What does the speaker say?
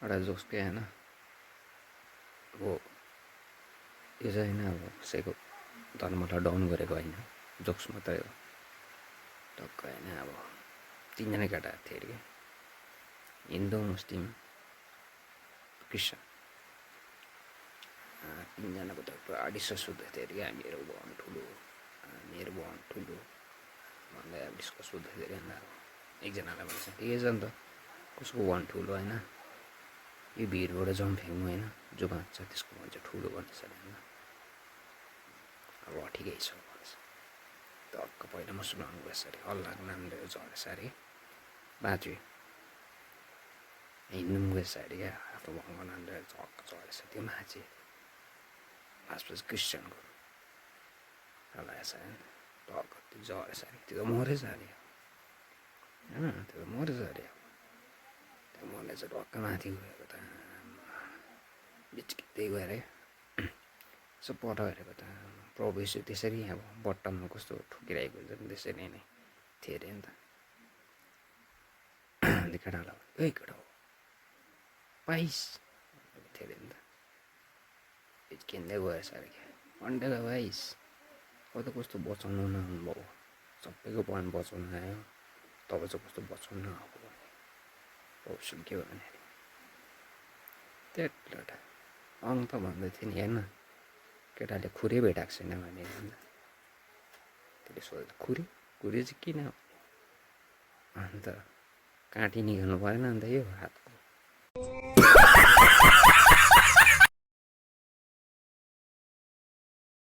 एउटा जोक्स के होइन अब यो चाहिँ होइन अब कसैको धर्मलाई डाउन गरेको होइन, जोक्स मात्रै हो टक्क होइन। अब तिनजना केटा थिए अरे क्या, हिन्दू मुस्लिम क्रिस्चियन, तिनजनाको त पुरा डिस्कस हुँदै थियो अरे क्या, मेरो भगवान ठुलो, मेरो भगवान ठुलो भन्दै अब डिस्कस हुँदै थियो अरे। अन्त एकजनालाई भन्छ ठिकै छ नि त, कसको भगवान ठुलो होइन, यो भिरबाट जम्प फ्याँक्नु होइन, जो बाँच्छ त्यसको भन्छ ठुलो भन्छ अरे। होइन अब ठिकै छ भन्छ। टक्क पहिला मुसलमान गएछ अरे, अल्लाहको नाम लिएर झरेछ अरे, बाँच्यो। हिँड्नु पनि गएछ अरे क्या, आफ्नो भगवानको नाम लिएर झक्क झरेछ, त्यो मान्छे लास्टपछि क्रिस्चियनको लगाएछ होइन, टक्क त्यो झरेछ अरे, त्यो त मरेछ अरे होइन, त्यो त मरेछ अरे। त्यो मर्ने चाहिँ टक्क माथि गएको त बिच्किँदै गएर यसो पर हेरेको त प्रभु यीशु त्यसरी अब बट्टममा कस्तो ठोकिरहेको हुन्छ नि, त्यसरी नै थियो अरे नि त। त्यो केटालाई ए केटा हो पाइस थियो अरे नि त, बिच्किँदै गएछ अरे क्या, अन्डेको भाइस अब त कस्तो बचाउनु नआउनु भयो, सबैको पढान बचाउनु आयो, तपाईँ चाहिँ कस्तो बचाउनु नआएको भने प्रभु के हो भने त्यहाँ अङ्क त भन्दै थियो नि, हेर्न केटाले खुरै भेटाएको छैन भने अन्त त्यसले सोध्दा खुरी चाहिँ किन, अन्त काँटी निकाल्नु परेन अन्त यो हात